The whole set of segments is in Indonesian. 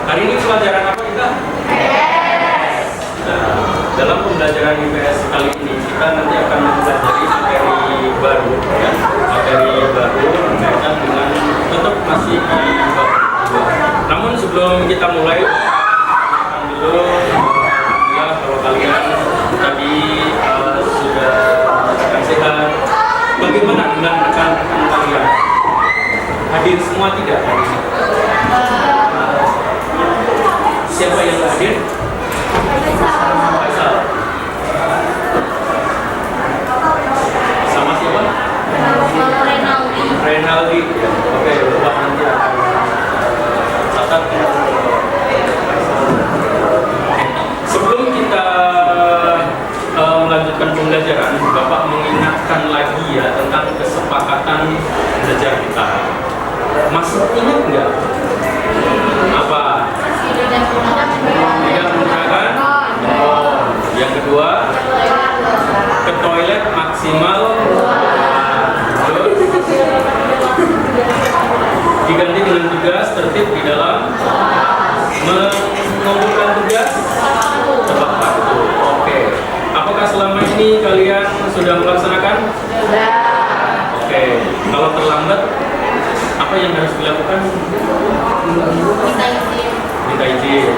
Hari ini pelajaran apa kita? IPS. Nah, dalam pembelajaran IPS kali ini kita nanti akan mempelajari materi baru, ya. Materi baru berkaitan dengan tetap masih di bab 2. Namun sebelum kita mulai, dulu ya, kalau kalian tadi sudah akan sehat, bagaimana dengan rekan-rekan kalian? Hadir semua tidak hari ini? Siapa yang hadir? Faisal. Sama siapa? Renaldi. Ya. Oke, Bapak nanti akan catat. Sebelum kita melanjutkan pembelajaran, Bapak mengingatkan lagi ya tentang kesepakatan belajar kita. Masih ingat nggak? Apa? Tidak menggunakan. Yang kedua, ke toilet maksimal. Diganti dengan tugas tertib di dalam mengumpulkan tugas tepat waktu. Oke. Apakah selama ini kalian sudah melaksanakan? Sudah. Oke. Kalau terlambat, apa yang harus dilakukan? Minta izin,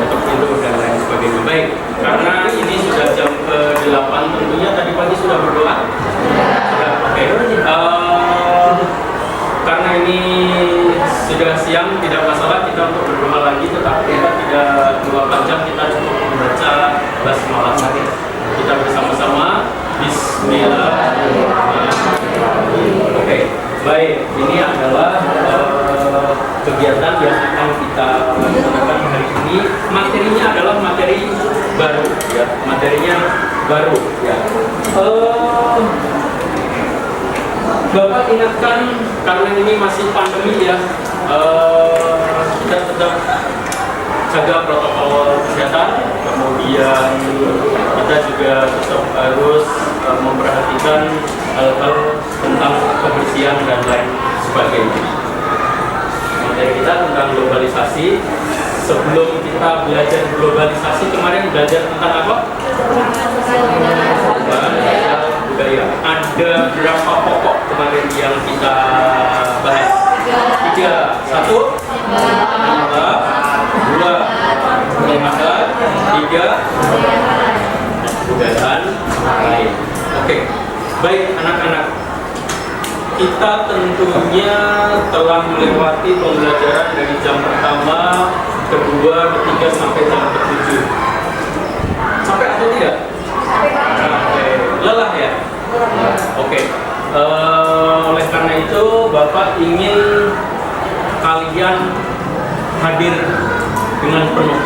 tutup pintu dan lain sebagainya. Baik, karena ini sudah jam ke-8, tentunya tadi pagi sudah berdoa. Sudah. Oke. Karena ini sudah siang, tidak masalah kita untuk berdoa lagi, tetapi kita tidak lupakan jam, kita cukup membaca basmalah saja. Kita bersama-sama Bismillahirrahmanirrahim. Oke, baik. Ini adalah kegiatan yang akan kita lakukan hari ini. Materinya adalah materi baru, ya. Materinya baru, ya. Bapak ingatkan karena ini masih pandemi ya, kita tetap jaga protokol kesehatan, kemudian kita juga tetap harus memperhatikan hal-hal tentang kebersihan dan lain sebagainya. Materi kita tentang globalisasi. Sebelum kita belajar globalisasi, kemarin belajar tentang apa? Budaya. Ada berapa pokok kemarin yang kita bahas? 3. 1. Nama. 2. Pengetahuan. 3. Budayaan lain. Oke. Baik anak-anak. Kita tentunya telah melewati pembelajaran dari jam pertama, kedua, ketiga sampai jam ke-7. Sampai atau tidak? Lelah ya? Oke. Oleh karena itu Bapak ingin kalian hadir dengan penuh,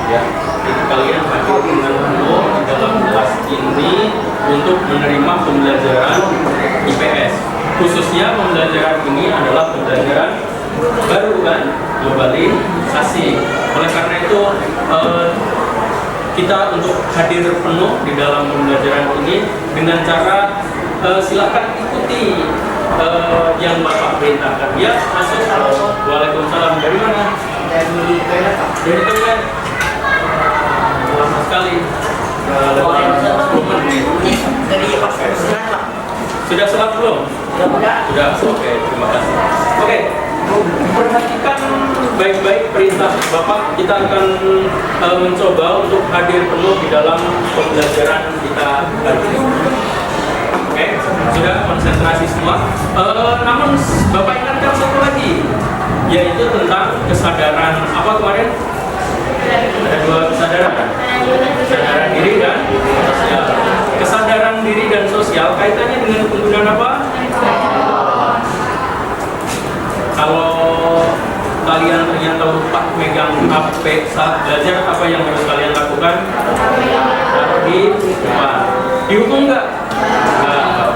ya. Jadi kalian hadir dengan penuh di dalam kelas ini untuk menerima pembelajaran IPS. Khususnya pembelajaran ini adalah pembelajaran baru kan, globalisasi. Oleh karena itu kita untuk hadir penuh di dalam pembelajaran ini dengan cara silakan ikuti yang Bapak perintahkan. Ya, masuk. Waalaikumsalam. Dari mana? Dari toilet. Lama sekali. Sudah sholat belum? Sudah. Oke, terima kasih. Oke. Perhatikan baik-baik perintah Bapak. Kita akan mencoba untuk hadir penuh di dalam pembelajaran kita hari ini. Oke, sudah konsentrasi semua. Namun Bapak ingatkan satu lagi, yaitu tentang kesadaran apa kemarin? Ada 2 kesadaran kan? Kesadaran diri dan sosial. Kesadaran diri dan sosial kaitannya dengan penggunaan apa? Kalau kalian ternyata lupa megang HP saat belajar, apa yang harus kalian lakukan? Taruh di depan. Dihukum nggak?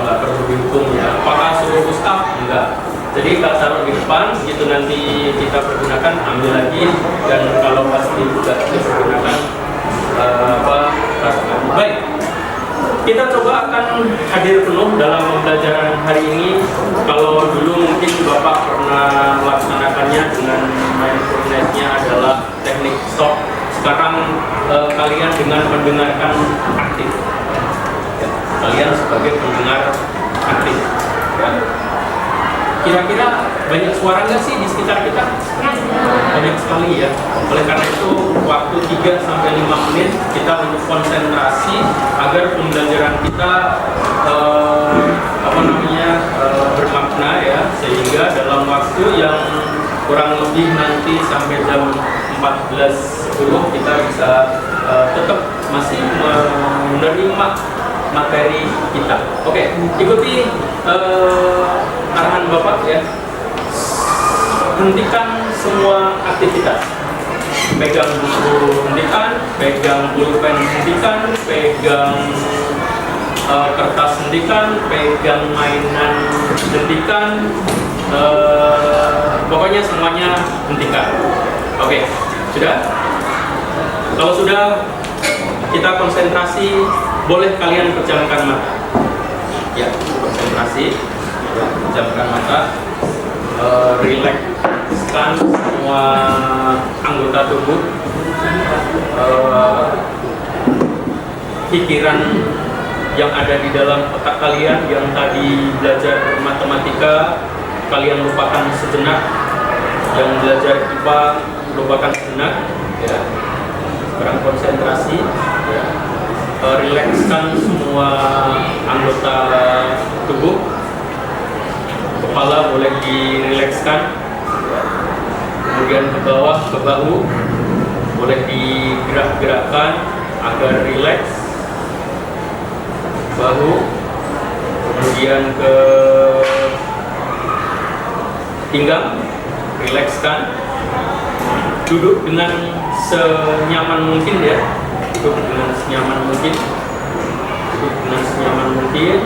Nggak perlu dihukum ya. Apakah suruh ustaz? Enggak. Jadi kalau taruh di depan, begitu nanti kita pergunakan, ambil lagi, dan kalau pasti tidak dipergunakan, baik. Kita coba akan hadir penuh dalam pembelajaran hari ini. Kalau dulu mungkin Bapak pernah melaksanakannya dengan mindfulness-nya adalah stop. Sekarang kalian dengan mendengarkan aktif. Ya, kalian sebagai pendengar aktif. Ya. Kira-kira banyak suara nggak sih di sekitar kita? Banyak sekali ya. Oleh karena itu waktu 3-5 menit kita untuk konsentrasi agar pembelajaran kita bermakna ya, sehingga dalam waktu yang kurang lebih nanti sampai jam 14.10 kita bisa tetap masih menerima materi kita. Oke, ikuti arahan Bapak ya. Hentikan semua aktivitas. Pegang buku hentikan, pegang pulpen hentikan, pegang kertas hentikan, pegang mainan hentikan, pokoknya semuanya hentikan. Oke, sudah? Kalau sudah, kita konsentrasi. Boleh kalian pejamkan mata. Ya, konsentrasi. Ya, pejamkan mata. Rilekskan semua anggota tubuh. Pikiran yang ada di dalam otak kalian yang tadi belajar matematika, kalian lupakan sejenak. Yang belajar IPA, lupakan sejenak. Ya. Sekarang konsentrasi. Ya. Rilekskan semua anggota tubuh. Kepala boleh dirilekskan. Kemudian ke bawah, ke bahu boleh digerak-gerakkan agar rileks. Bahu, kemudian ke pinggang, rilekskan. Duduk dengan senyaman mungkin ya. Duduk dengan senyaman mungkin. Duduk dengan senyaman mungkin.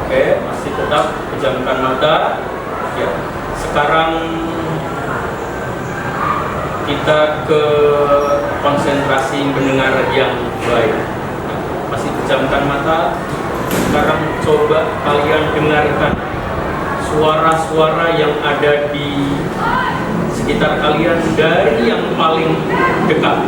Oke, masih tetap pejamkan mata. Ya, sekarang kita ke konsentrasi mendengar yang baik. Masih pejamkan mata. Sekarang coba kalian dengarkan suara-suara yang ada di sekitar kalian dari yang paling dekat.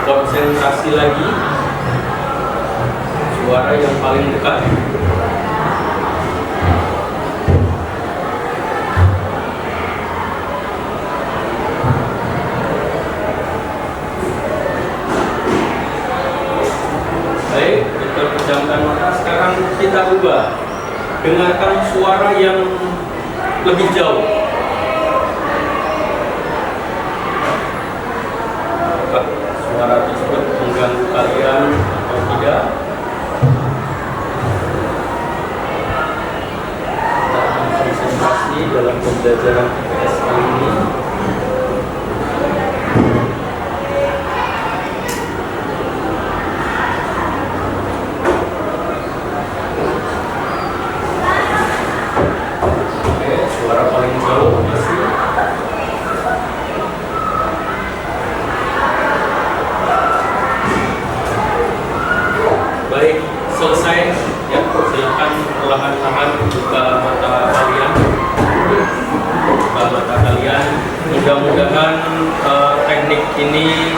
Konsentrasi lagi suara yang paling dekat. Baik, kita pejamkan mata. Sekarang kita ubah, dengarkan suara yang lebih jauh. Suara tersebut mengganggu kalian atau tidak? Kita akan konsentrasi dalam pembelajaran IPS kali ini. Oke, suara paling jauh masih. Baik, selesai ya, silakan perlahan-lahan buka mata kalian. Buka mata kalian. Mudah-mudahan teknik ini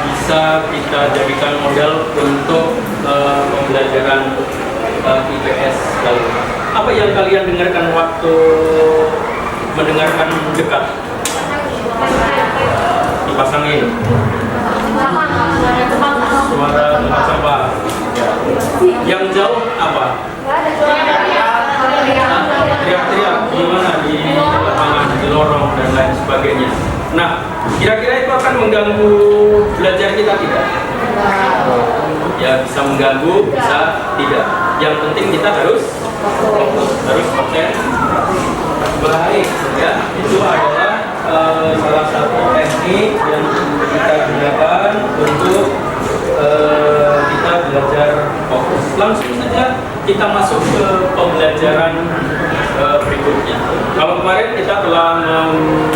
bisa kita jadikan modal untuk pembelajaran IPS kali ini. Apa yang kalian dengarkan waktu mendengarkan dekat? Dipasangin. Suara tempat sampah. Ya. Yang jauh apa? Teriak-teriak gimana di lapangan, di lorong dan lain sebagainya. Nah, kira-kira itu akan mengganggu belajar kita tidak? Ya, bisa mengganggu, bisa tidak. Yang penting kita harus fokus, harus konsen. Baik, ya. Itu adalah salah satu teknik ini yang kita gunakan untuk kita belajar fokus. Langsung saja kita masuk ke pembelajaran berikutnya. Kalau kemarin kita telah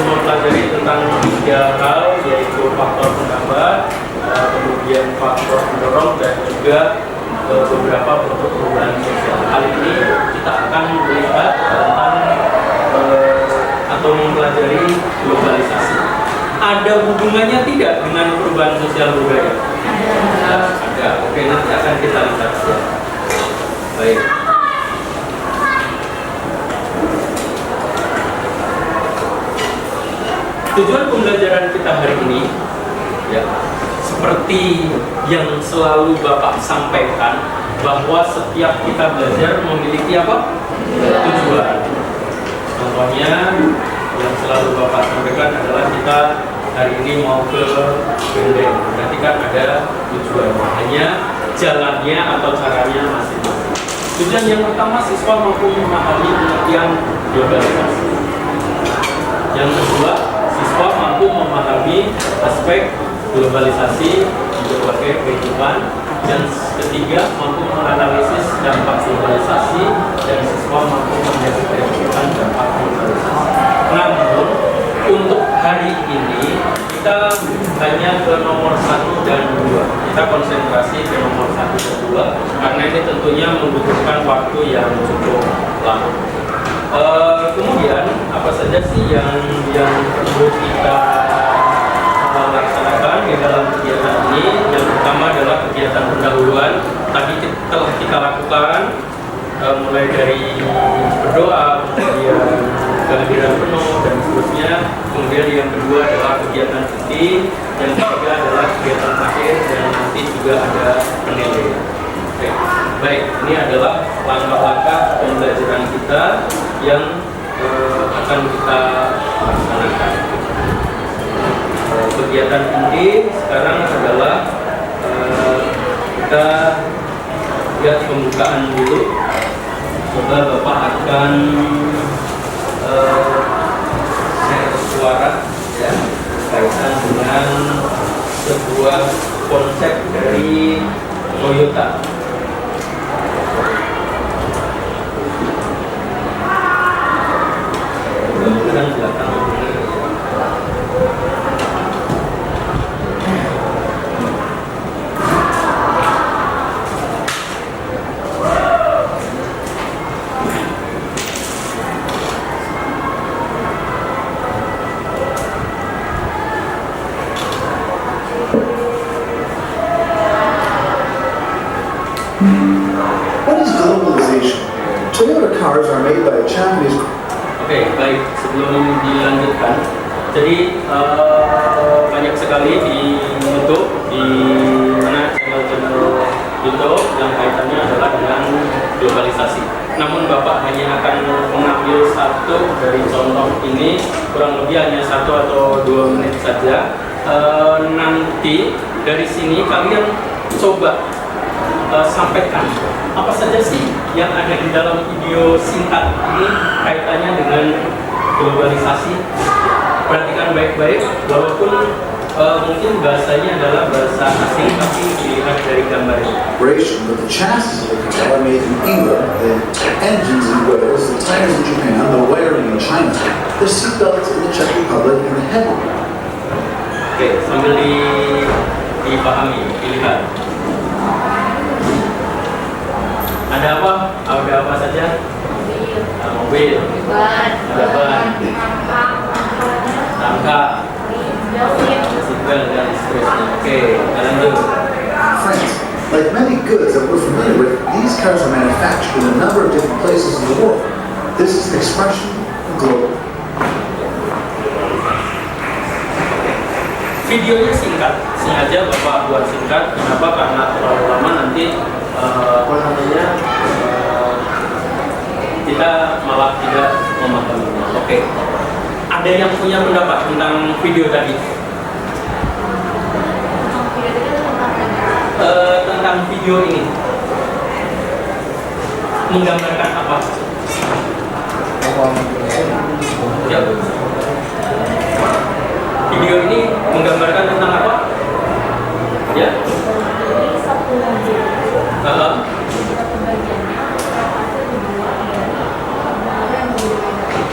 mempelajari tentang 3 hal, yaitu faktor penghambat, kemudian faktor pendorong, dan juga beberapa bentuk perubahan sosial. Kali ini kita akan melihat tentang atau mempelajari globalisasi. Ada hubungannya tidak dengan perubahan sosial budaya? Ada. Oke, nanti akan kita lihat. Baik. Tujuan pembelajaran kita hari ini, ya, seperti yang selalu Bapak sampaikan, bahwa setiap kita belajar memiliki apa? Tujuan. Contohnya yang selalu Bapak sampaikan adalah kita hari ini mau ke Bendeng, berarti kan ada tujuan. Hanya jalannya atau caranya masing-masing. Tujuan yang pertama, siswa mampu memahami pengertian globalisasi. Yang kedua, siswa mampu memahami aspek globalisasi di berbagai kehidupan. Dan ketiga, mampu menganalisis dampak globalisasi, dan siswa mampu mendeskripsikan dampak globalisasi. Namun, untuk hari ini kita hanya ke nomor 1 dan 2. Kita konsentrasi ke nomor 1 dan 2 karena ini tentunya membutuhkan waktu yang cukup lama. Kemudian apa saja sih yang perlu kita laksanakan di dalam kegiatan ini? Yang pertama adalah kegiatan pendahuluan. Tadi telah kita lakukan mulai dari berdoa, kemudian kehadiran penuh, dan seterusnya. Kemudian yang kedua adalah kegiatan inti, yang ketiga adalah kegiatan akhir, dan nanti juga ada penilaian. Oke. Baik, ini adalah langkah-langkah pembelajaran kita yang akan kita laksanakan. Kegiatan inti sekarang adalah kita lihat pembukaan dulu. Coba Bapak akan share suara, ya, kaitan dengan sebuah konsep dari Toyota. Mudah-mudahan belakang. What is globalization? Toyota cars are made by a Japanese. Oke, baik. Sebelum dilanjutkan, jadi banyak sekali di YouTube, di mana channel-channel YouTube yang kaitannya adalah dengan globalisasi. Namun Bapak hanya akan mengambil satu dari contoh ini, kurang lebih hanya 1 atau 2 menit saja. Nanti dari sini kalian coba sampaikan apa saja sih yang ada di dalam video singkat ini kaitannya dengan globalisasi. Perhatikan baik-baik, walaupun mungkin bahasanya adalah bahasa asing, tapi dilihat dari gambar ini. But the chassis of the car are made in England, the engines in Wales, the tires in Japan, the wiring in China, the seatbelts in the Czech Republic, and the headlight. Oke, sambil dipahami, dilihat. Ada apa? Ada apa saja? Mobil, ada ban, tangka, seatbelt, dan seterusnya. Oke, lanjut. France, like many goods that we're familiar with, these cars are manufactured in a number of different places in the world. This is an expression of global. Videonya singkat, sengaja Bapak buat singkat. Kenapa? Karena terlalu lama nanti kita malah tidak memahaminya. Oke. Ada yang punya pendapat tentang video tadi? Tentang video ini menggambarkan apa? Ya. Video ini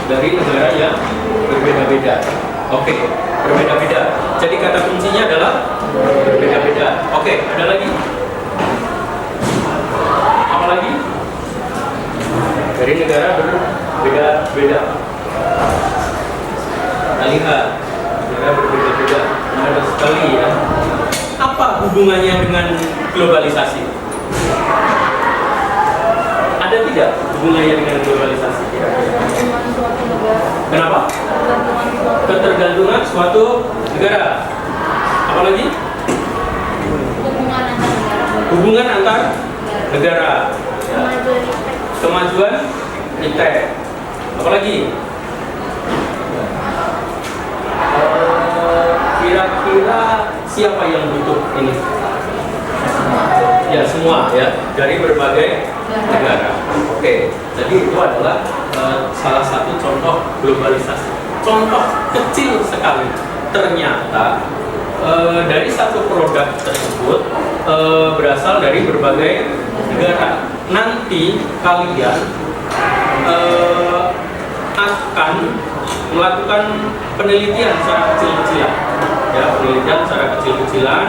dari negara yang berbeda-beda. Oke, berbeda-beda. Jadi kata kuncinya adalah berbeda-beda. Oke, ada lagi? Apa lagi? Dari negara berbeda-beda. Kita lihat negara berbeda-beda. Ada sekali ya. Apa hubungannya dengan globalisasi? Ada tidak hubungannya dengan globalisasi? Kenapa? Ketergantungan suatu negara. Apa lagi? Hubungan antar negara. Ya. Kemajuan iptek. Apa lagi? Kira-kira siapa yang butuh ini? Ya semua ya, dari berbagai negara. Oke, jadi itu adalah salah satu contoh globalisasi. Contoh kecil sekali. Ternyata dari satu produk tersebut berasal dari berbagai negara. Nanti kalian akan melakukan penelitian secara kecil-kecilan, ya, penelitian secara kecil-kecilan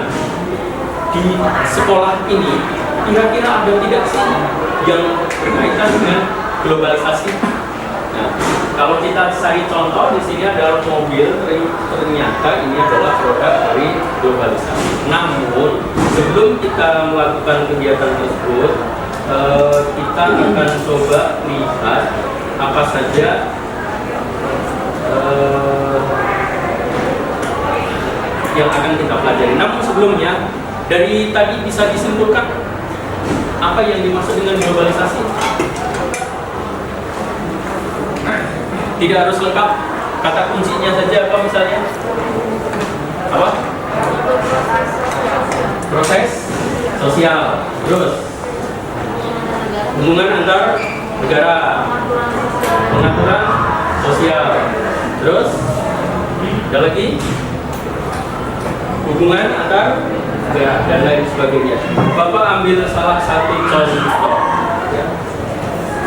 di sekolah ini. Kira-kira ada tidak sih yang berkaitan dengan globalisasi? Nah, kalau kita cari contoh di sini adalah mobil, ternyata ini adalah produk dari globalisasi. Namun sebelum kita melakukan kegiatan tersebut, kita akan coba lihat apa saja yang akan kita pelajari. Namun sebelumnya, dari tadi bisa disimpulkan apa yang dimaksud dengan globalisasi? Tidak harus lengkap, kata kuncinya saja apa misalnya? Apa? Proses sosial. Terus hubungan antar negara, pengaturan sosial. Terus ada lagi hubungan antar negara dan lain sebagainya. Bapak ambil salah satu contoh, ya,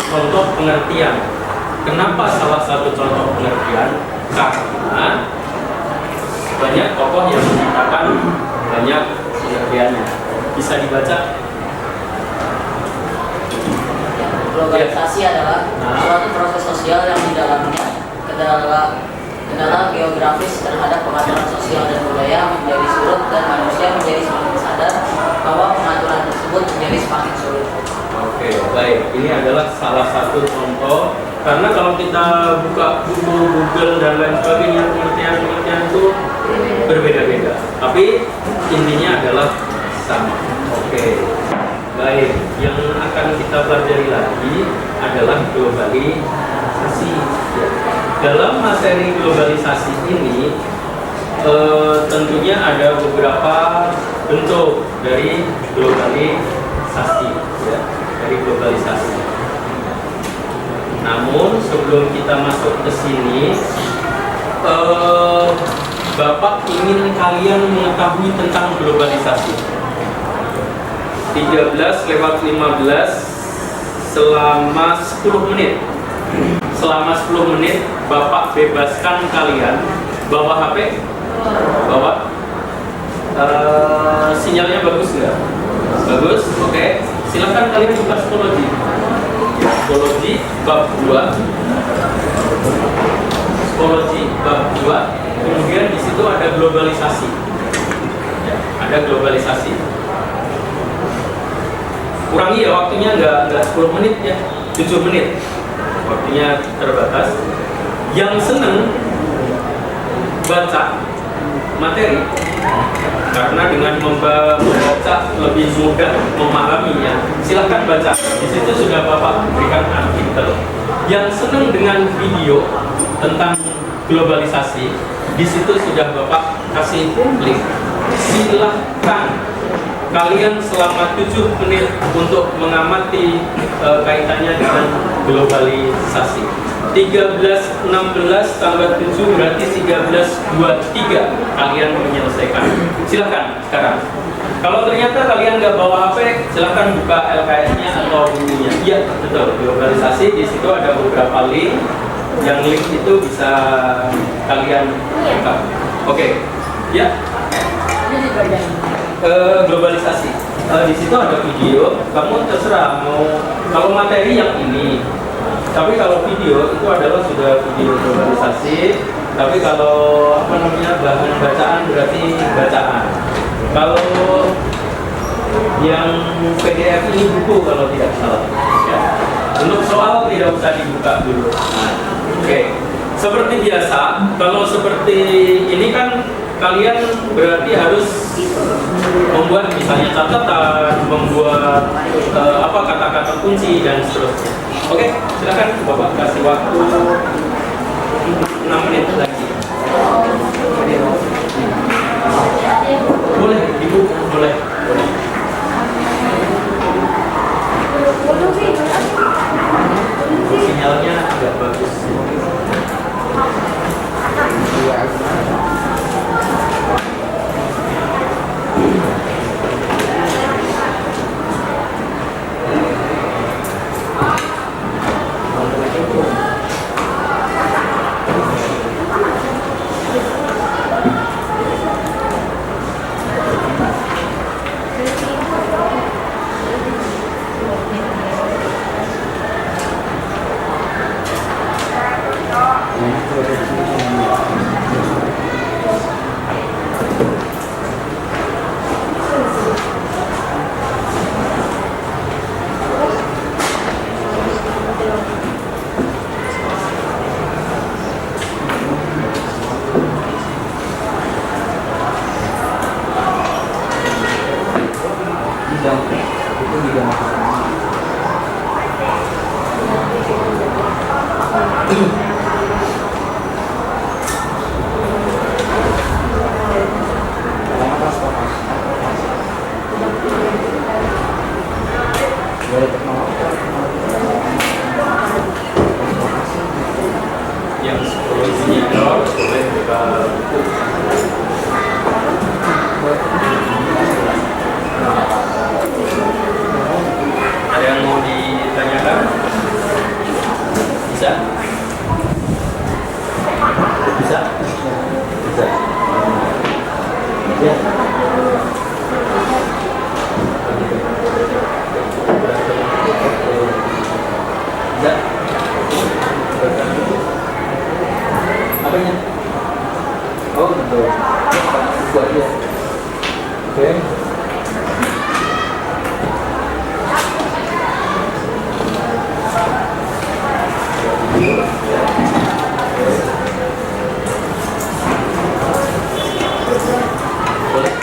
contoh pengertian. Kenapa salah satu contoh pengertian? Karena banyak tokoh yang menyatakan banyak pengertiannya. Bisa dibaca. Globalisasi adalah suatu proses sosial yang di dalamnya kendala geografis terhadap pengaturan sosial dan budaya menjadi surut dan manusia menjadi semakin sadar bahwa pengaturan tersebut menjadi semakin sulit. Oke, baik. Ini adalah salah satu contoh. Karena kalau kita buka buku Google dan lain sebagainya, pengertian-pengertian itu berbeda-beda. Tapi intinya adalah sama. Oke. Baik, yang akan kita pelajari lagi adalah globalisasi. Dalam materi globalisasi ini, tentunya ada beberapa bentuk dari globalisasi, ya, dari globalisasi. Namun sebelum kita masuk ke sini, Bapak ingin kalian mengetahui tentang globalisasi. 13:15 selama 10 menit. Selama 10 menit Bapak bebaskan kalian bawa HP, bawa sinyalnya bagus nggak? Bagus, oke. Silakan kalian buka psikologi. Psikologi bab 2. Psikologi bab 2. Kemudian di situ ada globalisasi. Ya, ada globalisasi. Kurangi ya waktunya, nggak 10 menit ya, 7 menit. Waktunya terbatas. Yang senang baca materi, karena dengan membaca lebih mudah memahaminya. Silahkan baca. Di situ sudah Bapak berikan artikel. Yang senang dengan video tentang globalisasi, di situ sudah Bapak kasih link. Silahkan kalian selama 7 menit untuk mengamati kaitannya dengan globalisasi. 13:16 tambah 7 berarti 13:23 kalian menyelesaikan. Silakan sekarang. Kalau ternyata kalian nggak bawa HP, silakan buka LKS-nya atau bukunya. Iya, betul. Globalisasi di situ ada beberapa link. yang link itu bisa kalian buka. Oke, ya. Globalisasi. Di situ ada video. Kamu terserah mau kalau materi yang ini. Tapi kalau video itu adalah sudah video globalisasi. Tapi kalau apa namanya bahan bacaan berarti bacaan. Kalau yang PDF ini buku kalau tidak salah. Ya. Untuk soal tidak usah dibuka dulu. Oke. Seperti biasa, kalau seperti ini kan kalian berarti harus membuat misalnya catatan, membuat apa kata-kata kunci dan seterusnya. Oke, silakan Bapak kasih waktu 6 menit lagi. Boleh, Ibu, boleh. Sinyalnya agak bagus. Yang psikologinya error boleh buka buku. Ada yang mau ditanyakan? Bisa? Bisa? Bisa. Ya. Bisa? Apanya? Oh, betul. Buku aja. Oke. Boleh.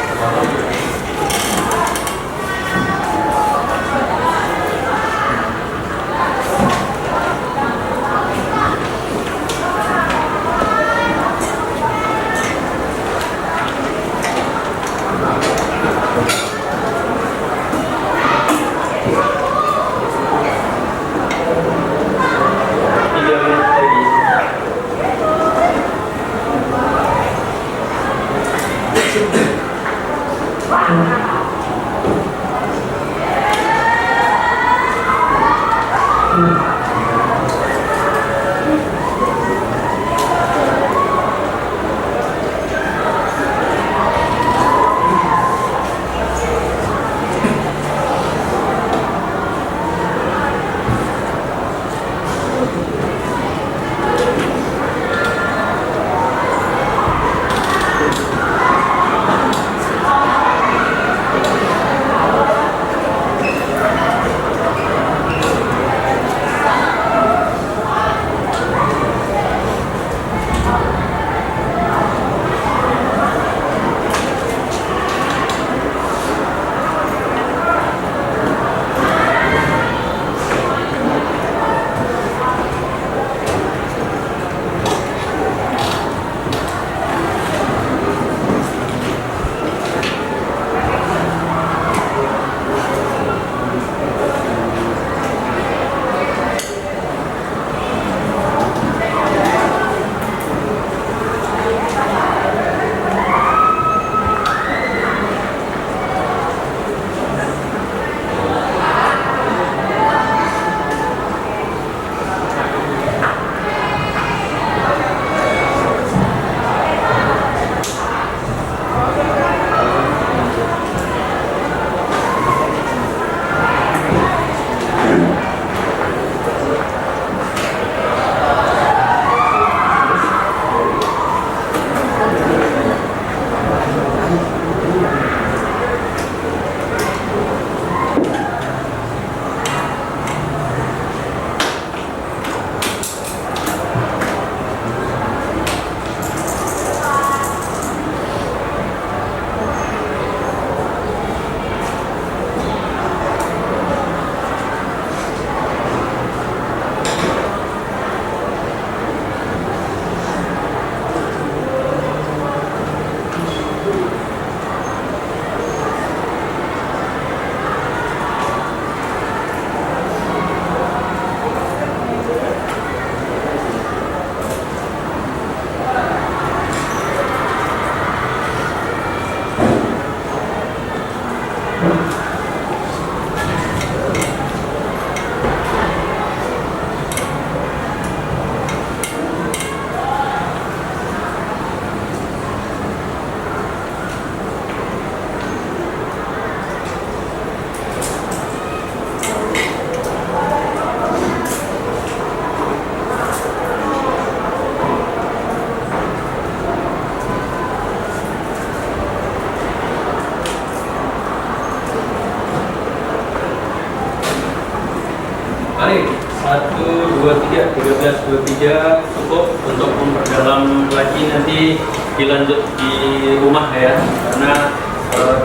13.23 cukup untuk memperdalam lagi, nanti dilanjut di rumah ya, karena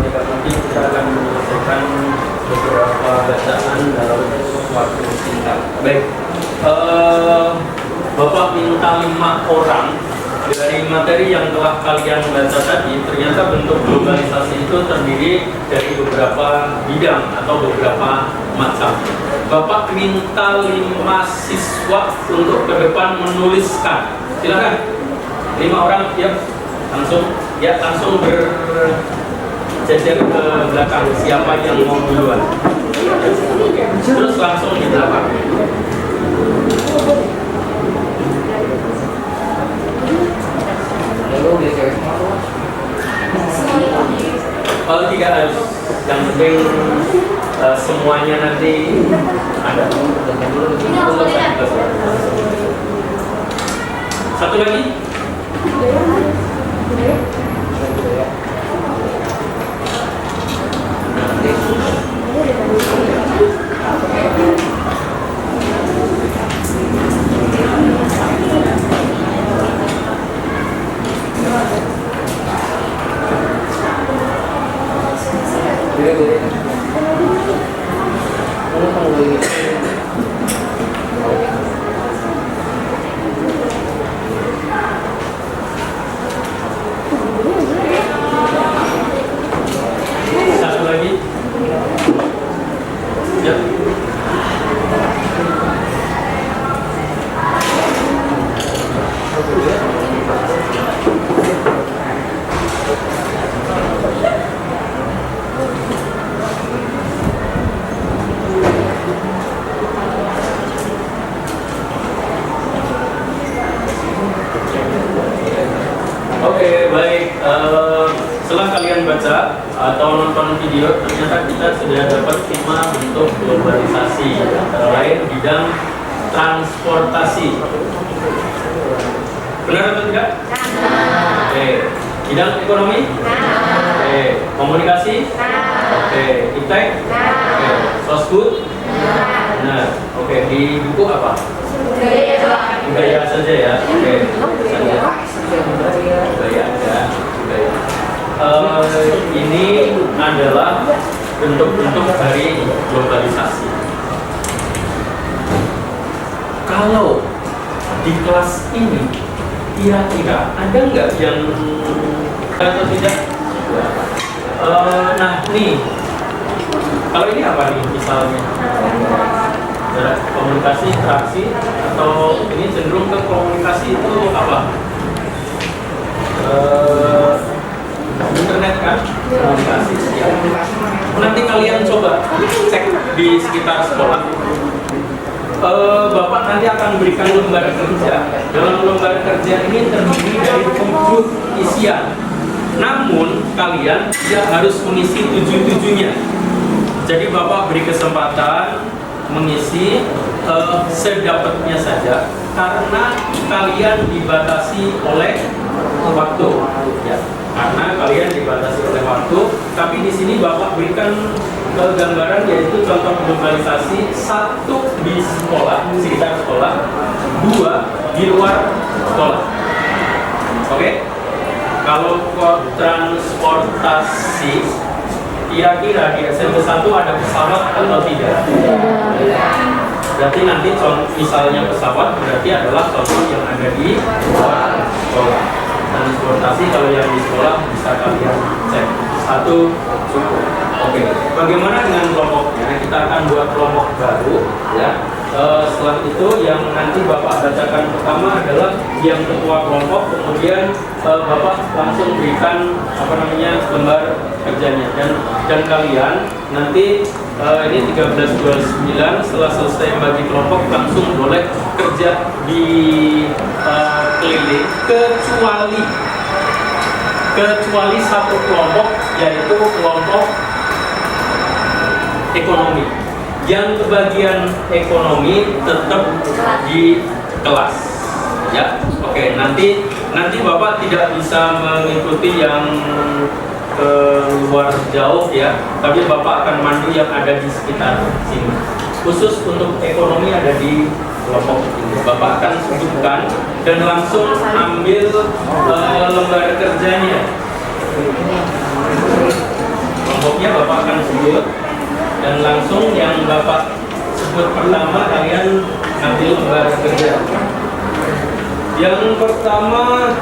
tidak mungkin kita akan menyelesaikan beberapa bacaan dalam waktu singkat. Baik, Bapak minta 5 orang. Dari materi yang telah kalian baca tadi, ternyata bentuk globalisasi itu terdiri dari beberapa bidang atau beberapa macam. Bapak minta 5 siswa untuk ke depan menuliskan. Silakan. 5 orang, ya, langsung berjejer ke belakang. Siapa yang mau duluan? Oke. Terus langsung di belakang. Kalau tidak harus, yang penting semuanya nanti ada. Satu lagi. Satu lagi. Ya. Oke, baik. Setelah kalian baca atau nonton video, ternyata kita sudah dapat 5 bentuk globalisasi, antara lain bidang transportasi. Benar atau tidak? Oke. Bidang ekonomi? Oke. Komunikasi? Oke. Iptek? Oke. Sosbud? Benar. Oke. Di buku apa? Budaya saja ya. Oke. Budaya ada. Ini adalah bentuk-bentuk dari globalisasi. Kalau di kelas ini kira-kira ada nggak yang atau tidak? Nah nih, kalau ini apa nih misalnya? Komunikasi, interaksi, atau ini cenderung ke komunikasi itu apa? Internet kan, komunikasi. Ya. Nanti kalian coba cek di sekitar sekolah. Bapak nanti akan berikan lembar kerja. Dalam lembar kerja ini terdiri dari 7 isian. Namun kalian tidak harus mengisi 7-7-nya. Jadi Bapak beri kesempatan mengisi sedapatnya saja, karena kalian dibatasi oleh waktu. Ya, karena kalian dibatasi oleh waktu. Tapi di sini Bapak berikan gambaran, yaitu contoh globalisasi: 1 di sekolah, sekitar sekolah, 2 di luar sekolah. Oke? Kalau transportasi, kira-kira di SMP 1 ada pesawat atau tidak? Berarti nanti misalnya pesawat berarti adalah contoh yang ada di luar sekolah. Transportasi kalau yang di sekolah bisa kalian cek. 1 cukup. Oke. Bagaimana dengan kelompoknya? Kita akan buat kelompok baru ya. Setelah itu yang nanti Bapak bacakan pertama adalah yang ketua kelompok, kemudian Bapak langsung berikan lembar kerjanya, dan kalian nanti ini 1329 setelah selesai bagi kelompok langsung boleh kerja di keliling, kecuali 1 kelompok, yaitu kelompok ekonomi. Yang kebagian ekonomi tetap di kelas ya. Oke, nanti Bapak tidak bisa mengikuti yang keluar jauh ya, tapi Bapak akan mandu yang ada di sekitar sini. Khusus untuk ekonomi ada di kelompok ini. Bapak akan sebutkan dan langsung ambil lembar kerjanya. Kelompoknya Bapak akan sebut dan langsung yang Bapak sebut pertama kalian ambil lembar kerja. Yang pertama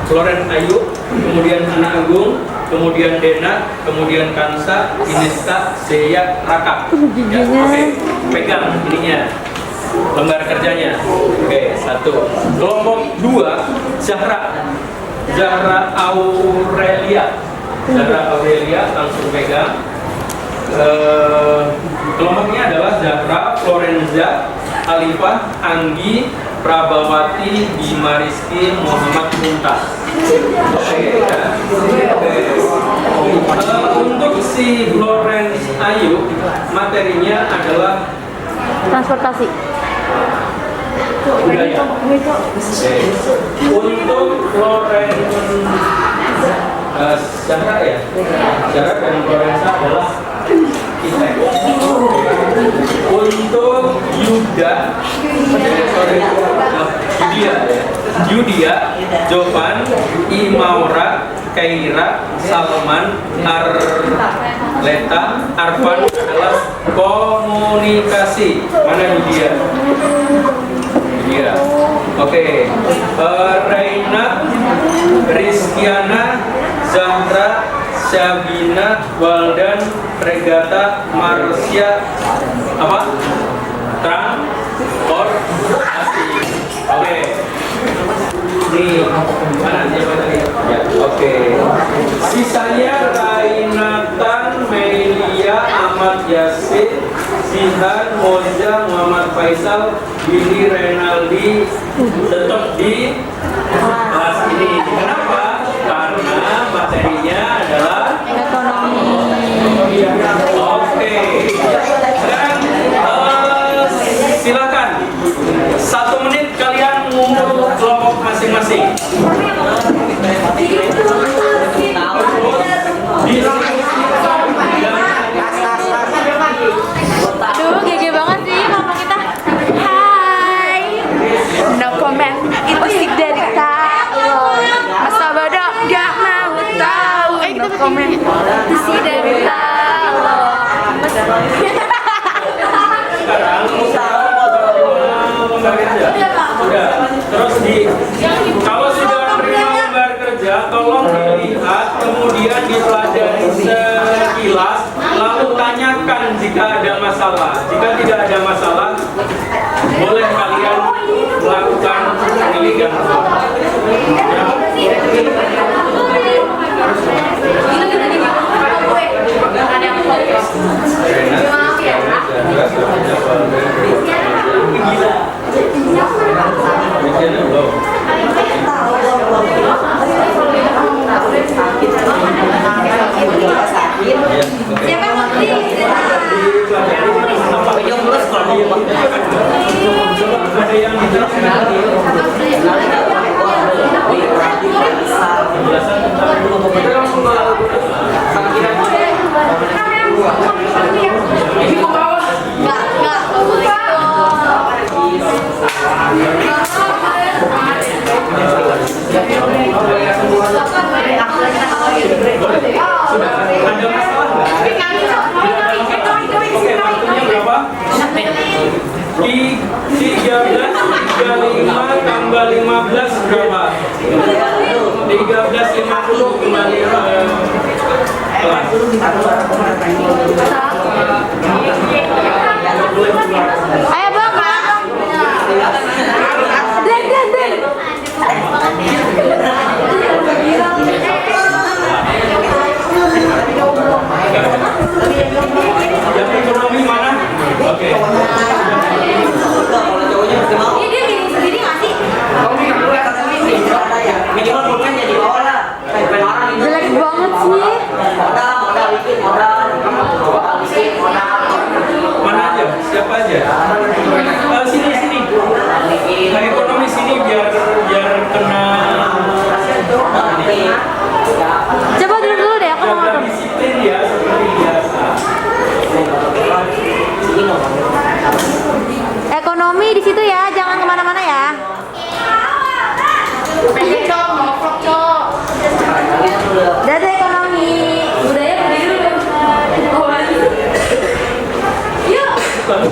Florence Ayu, kemudian Anak Agung, kemudian Dena, kemudian Kansa, Inesta, Zeya, Raka. Ya, oke, pegang ininya, lembar kerjanya. Oke, satu. Kelompok 2, Zahra Aurelia, langsung pegang. Kelompoknya adalah Zahra, Florenza, Alifah, Anggi, Prabawati, Bima Rizky, Muhammad Muntas. Oke, ya. Untuk si Florence Ayu, materinya adalah transportasi. budaya. Untuk Florence Zahra ya, Zahra dan Florenza adalah arsitek. Untuk Yudia, Jovan, Imaura, Kaira, Salman, Arleta, Arfan adalah komunikasi. Mana Yudia? Yudia. Oke. Reina, Rizkiana, Zahra, Syabina, Waldan, Regata, Marsya, apa? Transportasi. Oke. Nih, mana siapa tadi? Ya, oke. Sisanya Rainatan, Melia, Ahmad Yasin, Zihan, Moza, Muhammad Faisal, Willy, Renaldi tetap di kelas ini. Kenapa? Karena materinya adalah Ekonomi. Oke. Sekarang silakan 1 menit kalian ngumpul kelompok masing-masing. Aduh, gege banget sih mama kita. Hai. No comment. Itu sih dari tahu. Masa bodoh gak mau tahu. No comment. Itu sih dari tahu. Sudah. Terus kalau sudah menerima lembar kerja, tolong dilihat, kemudian dipelajari sekilas, lalu tanyakan jika ada masalah. Jika tidak ada masalah, boleh kalian melakukan penelitian. Ada yang di 13.35 tambah 15 berapa? 13.50 kembali kelas. Ayo bang, Den. Yang ekonomi mana? Oke. Jelek banget sih. Mana aja? Siapa aja? Sini. Nah, ekonomi sini biar kena. Coba dulu deh, aku mau Jaga nonton. disiplin ya seperti biasa.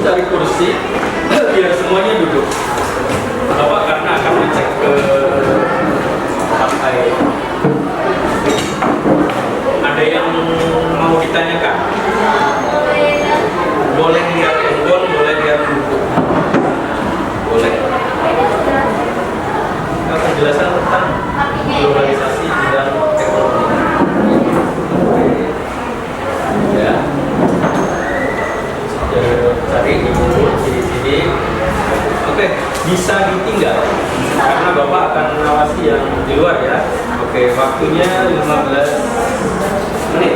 cari kursi biar semuanya duduk. Bapak karena akan ngecek ke partai. Ada yang mau ditanyakan? Boleh lihat handphone, boleh lihat buku. Boleh. Penjelasan tentang globalisasi dan ekonomi. Ya. Cari di buku di sini. Oke, bisa ditinggal karena Bapak akan mengawasi yang di luar ya. Oke, waktunya 15 menit.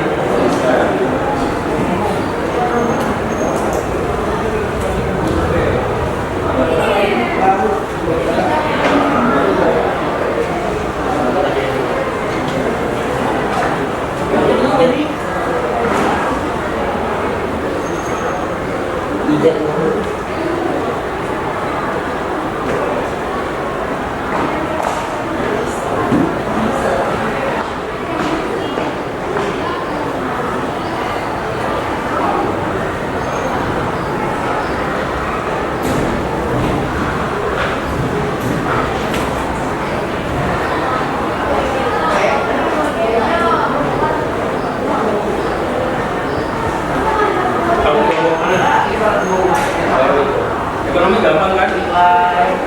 Ekonomi gampang kan?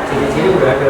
Ciri-ciri udah ada.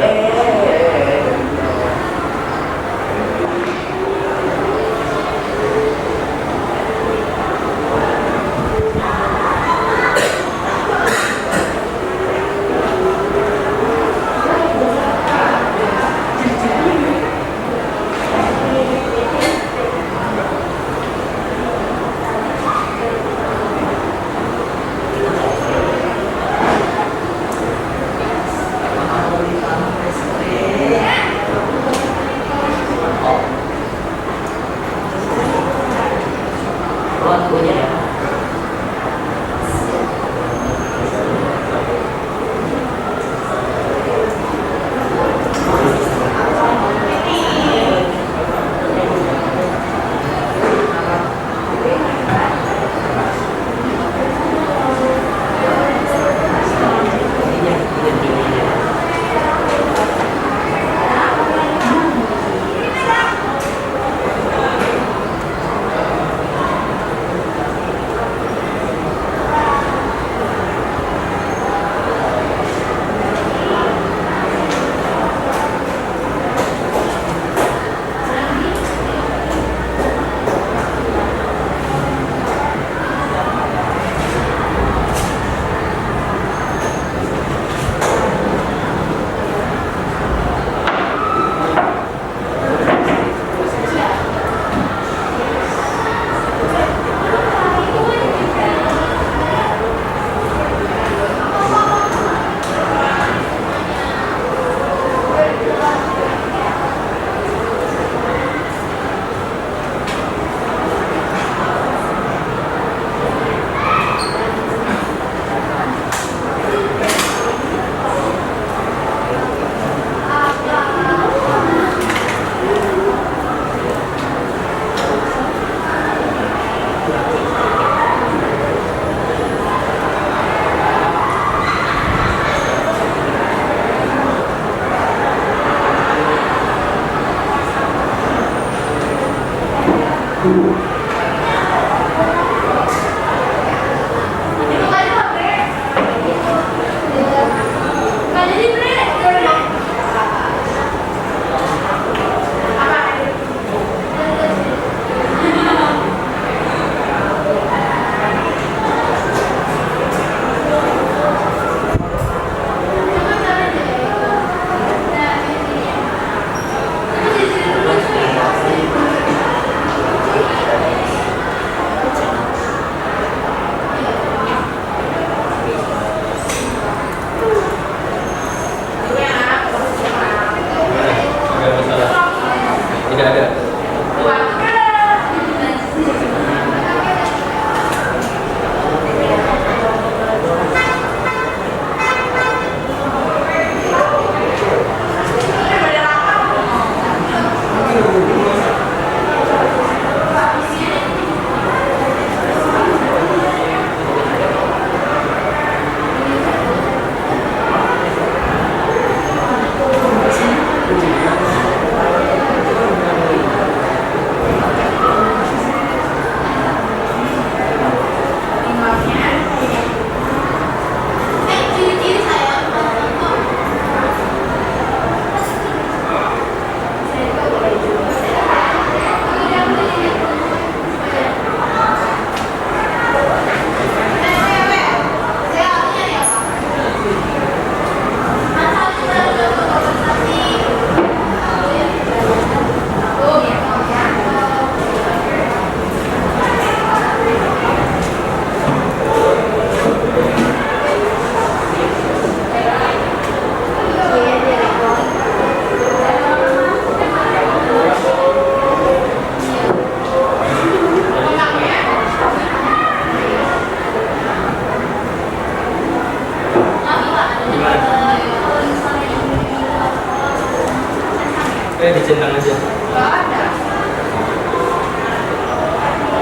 dicentang aja.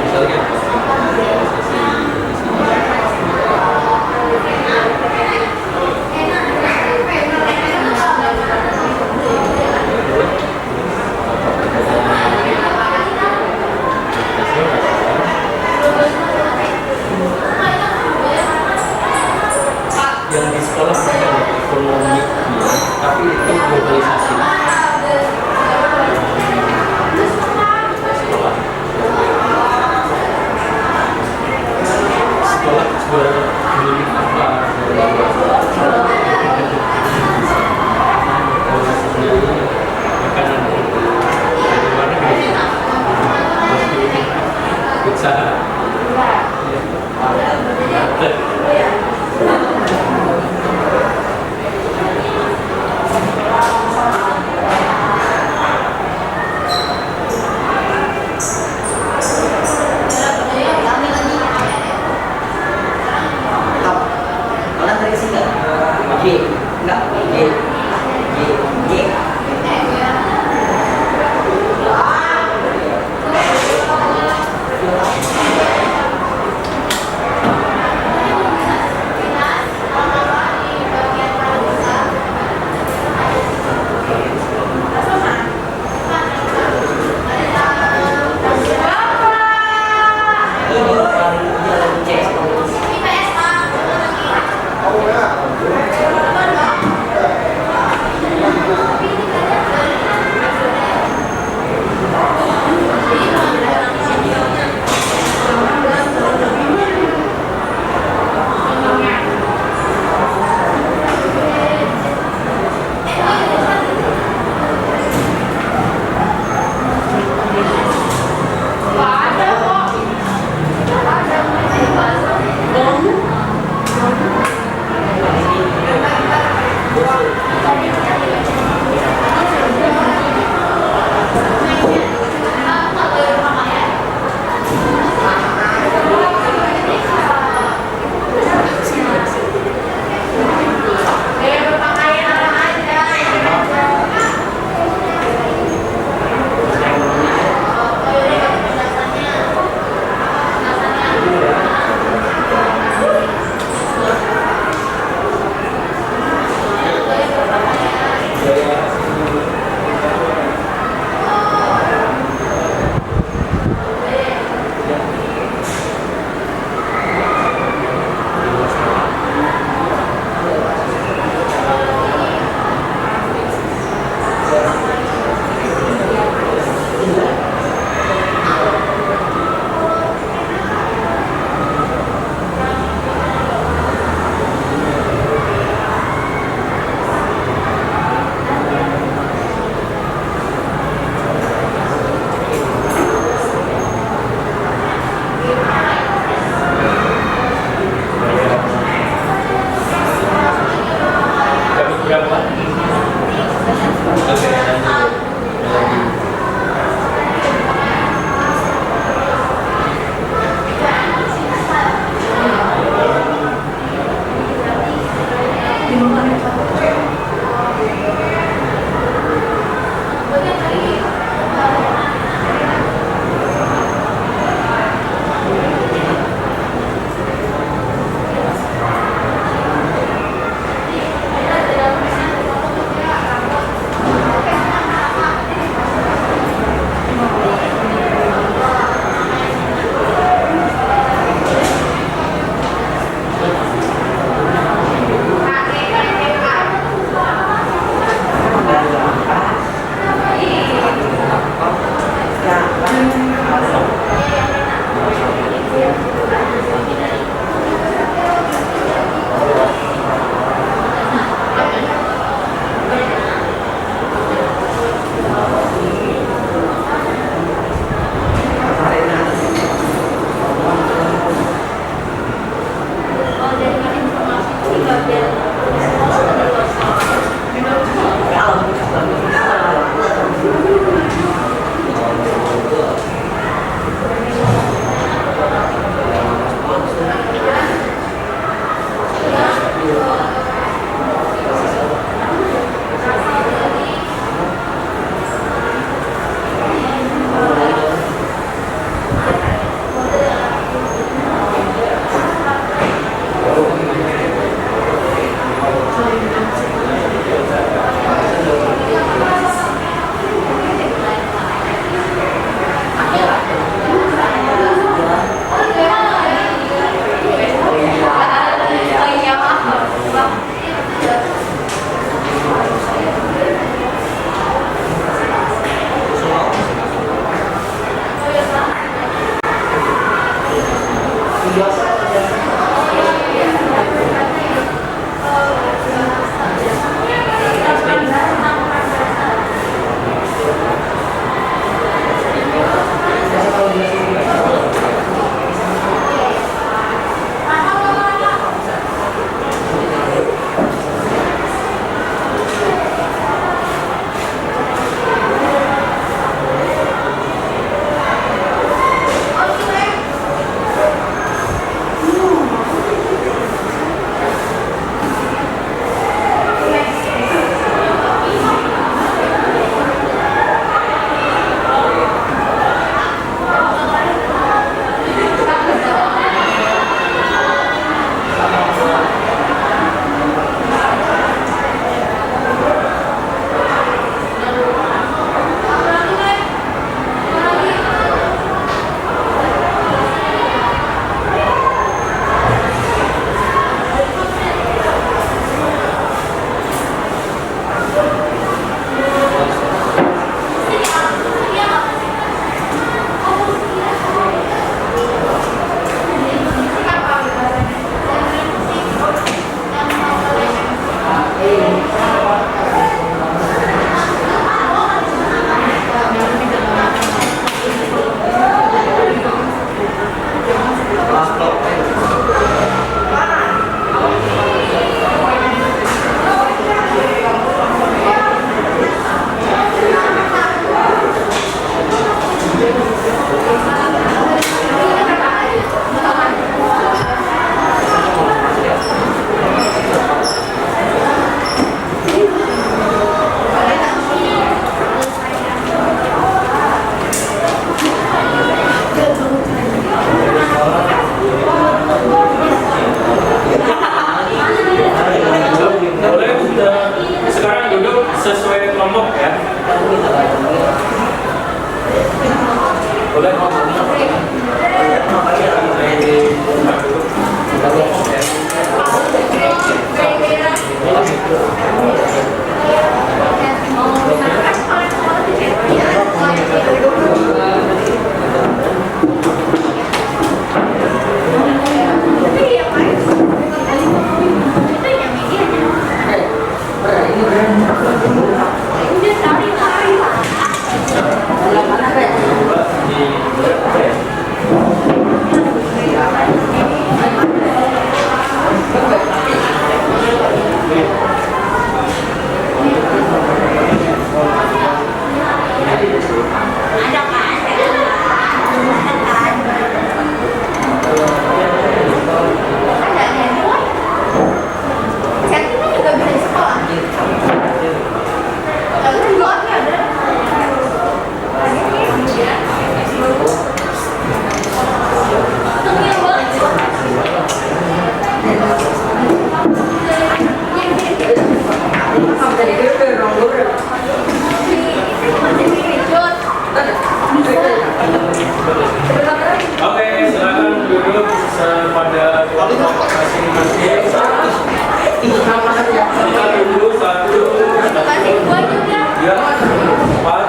Misalnya yang di sekolah bukan ekonomi, tapi itu globalisasi. sesuai kelompok ya. Boleh. Oke, silakan duduk pada kelompok masing-masing. Kita duduk satu, ya, empat,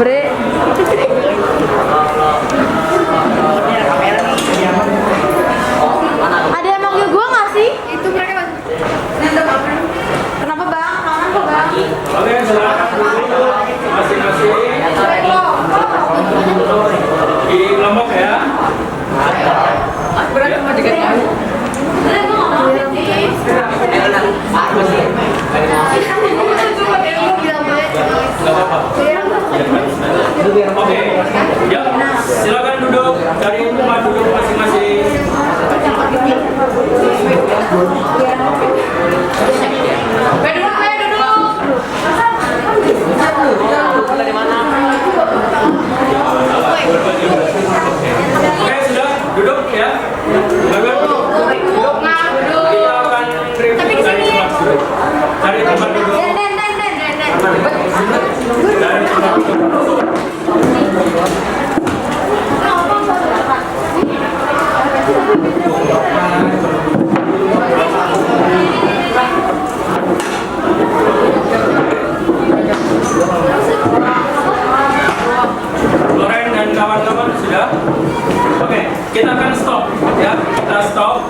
Bre. Ada yang manggil gua nggak sih? Itu mereka. Kenapa bang? Kangen kok bang? Oke, silakan duduk masing-masing di kelompok ya. Berat cuma juga tahu. Nggak apa-apa. Oke, ya, silakan duduk dari tempat duduk masing-masing. Oke, sudah duduk ya. Bagus. Kita akan review dari tempat duduk. Dari tempat duduk. Dari tempat duduk. Loren dan kawan-kawan sudah? Oke, kita akan stop ya. Kita stop.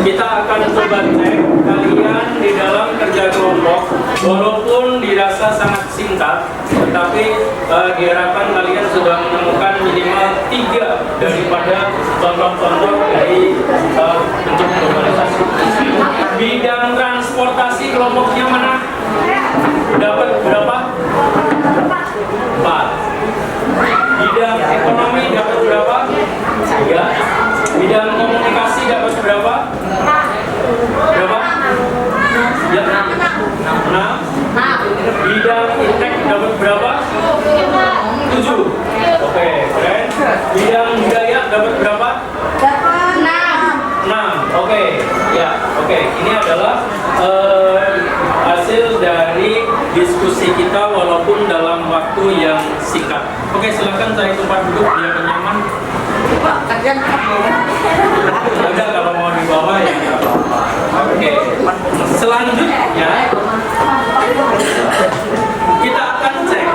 Kita akan coba cek kalian di dalam kerja kelompok. Walaupun dirasa sangat singkat, tetapi diharapkan kalian sudah menemukan minimal 3 daripada contoh-contoh dari bentuk globalisasi. Bidang transportasi kelompoknya mana? Dapat berapa? 4. Bidang ekonomi dapat berapa? 3. Bidang komunikasi dapat berapa? Berapa? Ya, 6. Bidang intek dapat berapa? 7. Oke, keren. Bidang budaya dapat berapa? 6. Oke, ya, oke. Ini adalah hasil dari diskusi kita walaupun dalam waktu yang singkat. Oke, silakan cari tempat duduk biar nyaman. Ada kalau mau di bawah ya nggak apa-apa. Oke, selanjutnya kita akan cek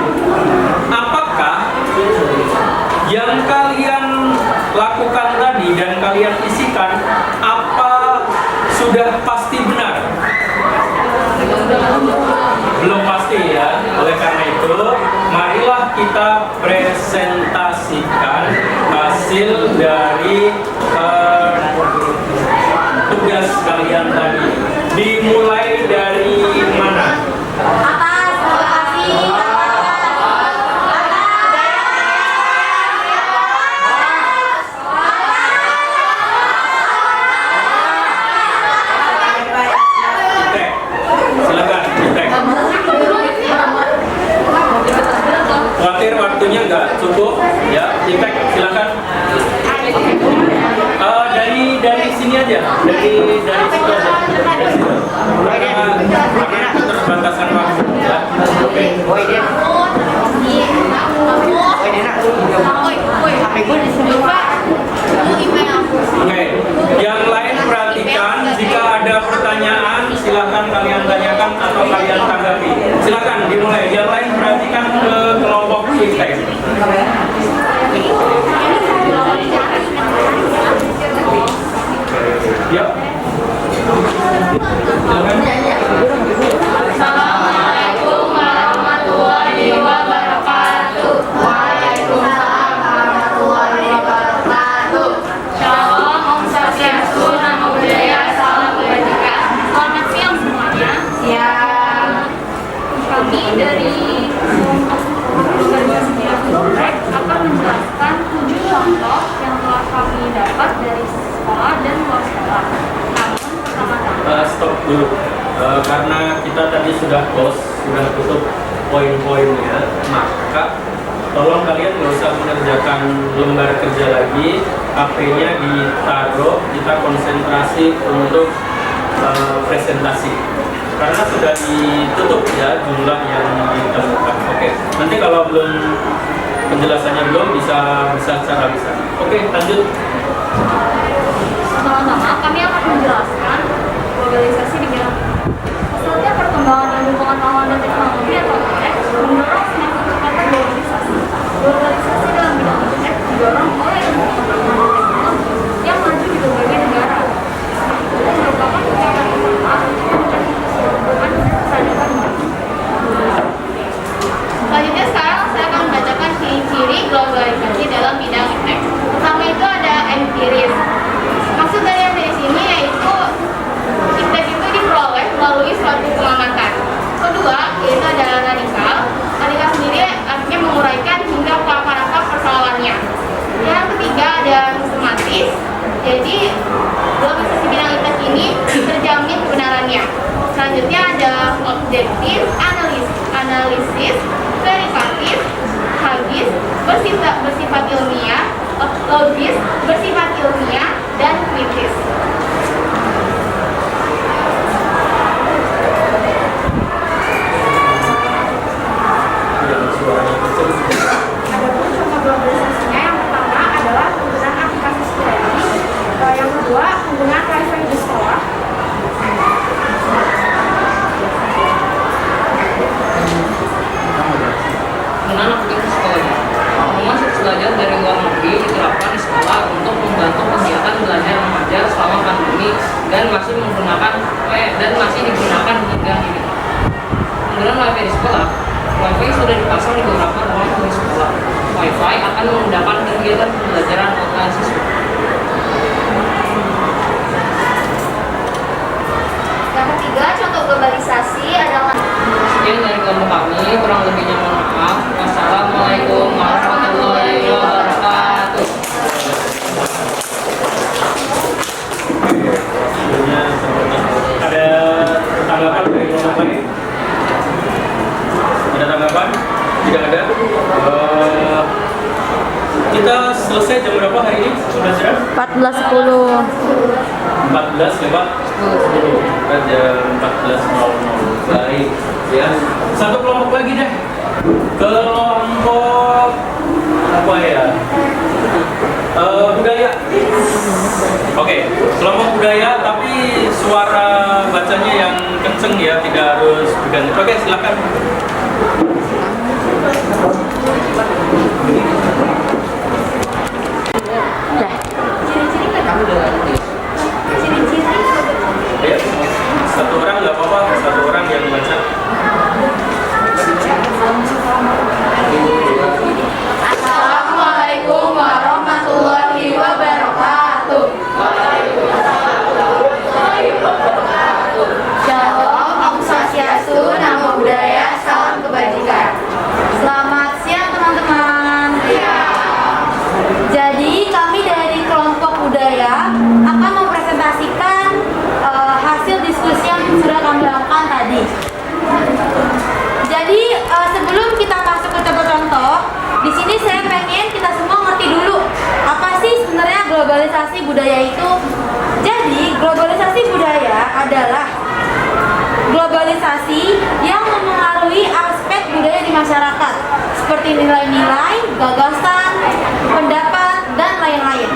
apakah yang kalian lakukan tadi dan kalian isikan apa sudah pasti benar. Belum pasti ya. Oleh karena itu, marilah kita presentasikan hasil dari tugas dimulai dari mana? Atas, lokasi, Cek. Silakan cek. Khawatir waktunya nggak cukup, ya. Cek, silakan. Dari sini aja, dari situ aja. Dari situ. Karena keterbatasan waktu, ya. Oke. Oke, yang lain perhatikan, jika ada pertanyaan silakan kalian tanyakan atau kalian tanggapi. Silakan dimulai. Yang lain perhatikan ke kelompok Iptek. Ya. Silakan. Assalamualaikum warahmatullahi wabarakatuh. Waalaikumsalam warahmatullahi wabarakatuh. Shalom, Om Swastiastu, Namo Buddhaya, Salam Kebajikan. Selamat siang semuanya. Siang. Kami dari organisasi Iptek akan menjelaskan 7 contoh yang telah kami dapat dari sekolah dan luar sekolah. Namun pertama-tama Stop dulu. Karena kita tadi sudah close, sudah tutup poin-poinnya, maka tolong kalian nggak usah mengerjakan lembar kerja lagi, HP-nya ditaruh, kita konsentrasi untuk presentasi. Karena sudah ditutup ya jumlah yang ditemukan. Oke, nanti kalau belum penjelasannya belum bisa secara bisa. Oke, lanjut. Pertama-tama, kami akan menjelaskan globalisasi di bidang pesatnya perkembangan ilmu pengetahuan dan teknologi atau IPTEK mendorong semakin cepatnya globalisasi. Globalisasi dalam bidang IPTEK didorong oleh ilmu pengetahuan dan teknologi yang maju di berbagai negara. Itu merupakan kegiatan utama untuk mencapai keseimbangan dan kesadaran maju. Selanjutnya sekarang saya akan membacakan ciri-ciri globalisasi dalam bidang IPTEK. Pertama itu ada empiris. Maksud dari empiris ini yaitu IPTEK itu diperoleh melalui suatu pengamatan. Kedua, yaitu ada radikal. Radikal sendiri artinya menguraikan hingga akar-akar persoalannya. Yang ketiga ada sistematis. Jadi globalisasi bidang IPTEK ini terjamin kebenarannya. Selanjutnya ada objektif, analisis, verifikatif, hagis, bersifat ilmiah, logis, bersifat ilmiah, dan kritis. Adapun contoh globalisasinya yang pertama adalah penggunaan aplikasi studi, yang kedua penggunaan wifi di sekolah. Penggunaan aplikasi sekolahnya. Masuk belajar dari luar negeri diterapkan di sekolah untuk membantu kegiatan belajar mengajar selama pandemi dan masih digunakan hingga kini. Penggunaan wifi di sekolah. Wifi sudah dipasang di beberapa ruang di sekolah. Wifi akan memudahkan kegiatan pembelajaran online siswa. Yang ketiga, contoh globalisasi adalah Sekian dari kelompok kami, kurang lebihnya mohon maaf. Wassalamualaikum warahmatullahi wabarakatuh. Ada tanggapan dari kelompok lain? Ada tanggapan? Tidak ada. Kita selesai jam berapa hari ini? Sudah jam 14.10. 14 lewat 10. Kita jam 14.00. Baik, ya. Satu kelompok lagi deh. Kelompok apa ya? Budaya. Oke, kelompok budaya tapi suara bacanya yang kenceng ya, tidak harus berganti. Oke, silakan. Ya, satu orang nggak apa-apa, satu orang yang baca. Assalamualaikum warahmatullahi wabarakatuh. budaya itu. Jadi globalisasi budaya adalah globalisasi yang memengaruhi aspek budaya di masyarakat seperti nilai-nilai, gagasan, pendapat, dan lain-lain.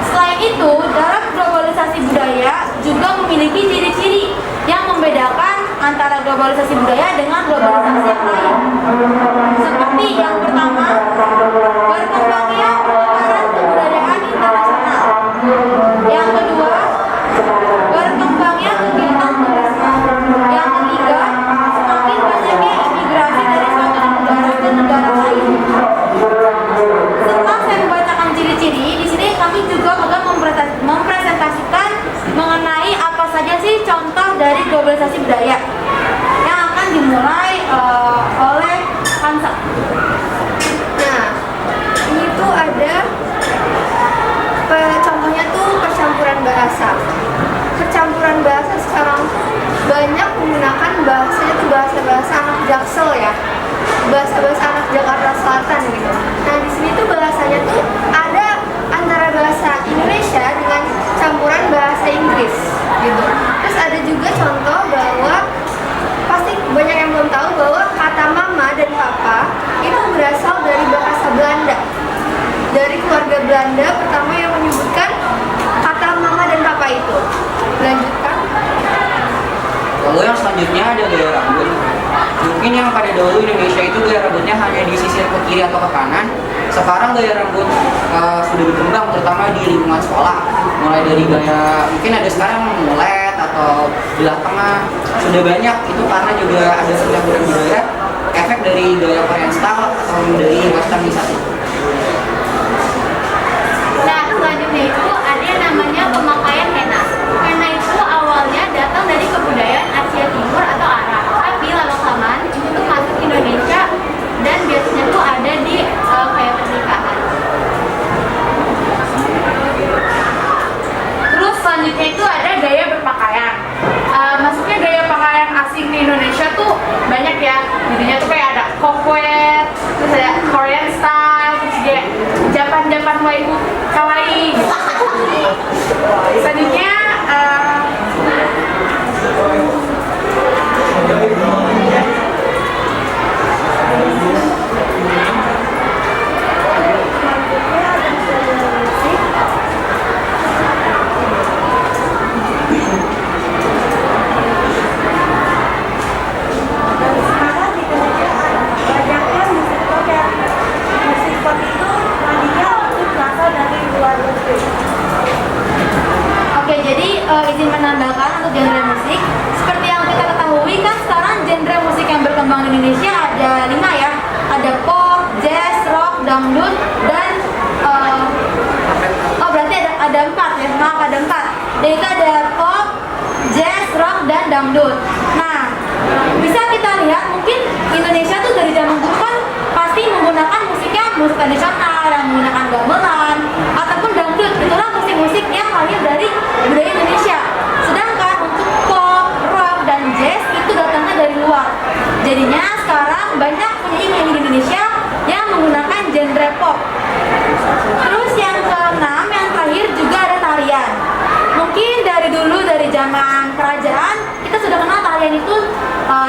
Selain itu, dalam globalisasi budaya juga memiliki ciri-ciri yang membedakan antara globalisasi budaya dengan globalisasi yang lain. Seperti yang pertama, berkembangnya pertukaran kebudayaan internasional. Yang kedua, berkembangnya kegiatan turisme. Yang ketiga, semakin banyaknya imigrasi dari suatu negara ke negara lain. Setelah saya membacakan ciri-ciri, di sini kami juga akan mempresentasikan mengenai apa saja sih contoh dari globalisasi budaya yang akan dimulai oleh Hansa. Nah, ini tuh ada contohnya tuh percampuran bahasa. Percampuran bahasa sekarang tuh banyak menggunakan bahasanya tuh bahasa-bahasa anak Jaksel ya, bahasa-bahasa anak Jakarta Selatan gitu. Nah di sini tuh bahasanya tuh ada antara bahasa Indonesia dengan campuran bahasa Inggris gitu. Terus ada juga contoh bahwa pasti banyak yang belum tahu bahwa kata mama dan papa itu berasal dari bahasa Belanda. Dari keluarga Belanda pertama yang menyebutkan kata mama dan papa itu. Lanjutkan. Lalu yang selanjutnya ada gaya rambut. Mungkin yang pada dahulu Indonesia itu gaya rambutnya hanya disisir ke kiri atau ke kanan. Sekarang gaya rambut sudah berkembang terutama di lingkungan sekolah. Mulai dari gaya, mungkin ada sekarang mulet atau belah tengah. Sudah banyak, itu karena juga ada percampuran budaya, efek dari gaya Korean style atau dari westernisasi. Nah, selanjutnya itu ada yang namanya pemakaian henna. Henna itu awalnya datang dari kebudayaan Asia Timur atau Arab, tapi lama-kelamaan itu tuh masuk ke Indonesia dan biasanya tuh ada di kayak pernikahan. Terus selanjutnya itu ada gaya berpakaian. Maksudnya gaya pakaian asing di Indonesia tuh banyak ya. Jadinya tuh kayak ada kokwe, terus ada Korean style, terus kayak Japan waifu kawaii. Selanjutnya Oke, jadi izin menambahkan untuk genre musik. Seperti yang kita ketahui kan sekarang genre musik yang berkembang di Indonesia ada 5 ya. Ada pop, jazz, rock, dangdut, dan berarti ada 4 ya. Maaf, ada 4. Yaitu ada pop, jazz, rock, dan dangdut. Nah, bisa kita lihat mungkin Indonesia tuh dari zaman dulu kan pasti menggunakan musiknya musik tradisional yang menggunakan gamelan ataupun dangdut. Itulah musik-musik yang lahir dari budaya Indonesia. Sedangkan untuk pop, rock, dan jazz itu datangnya dari luar. Jadinya sekarang banyak penyanyi di Indonesia yang menggunakan genre pop. Terus yang keenam, yang terakhir juga ada tarian. Mungkin dari dulu, dari zaman kerajaan, kita sudah kenal tarian itu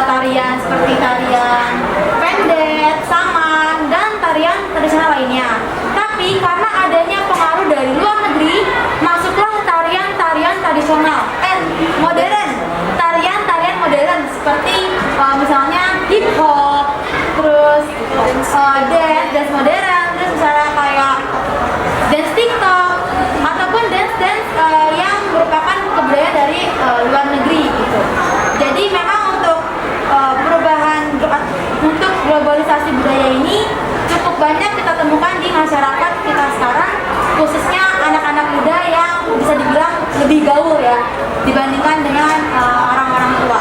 tarian seperti tarian pendet, saman, dan tarian tradisional lainnya. Tapi karena adanya pengaruh dari luar negeri, masuklah tarian-tarian tradisional, modern, tarian-tarian modern seperti misalnya hip hop, terus dance modern, terus misalnya kayak dance TikTok ataupun dance yang merupakan kebudayaan dari luar negeri gitu. Jadi memang untuk perubahan untuk globalisasi budaya ini cukup banyak kita temukan di masyarakat kita sekarang, khususnya anak-anak muda yang bisa dibilang lebih gaul ya dibandingkan dengan orang-orang tua.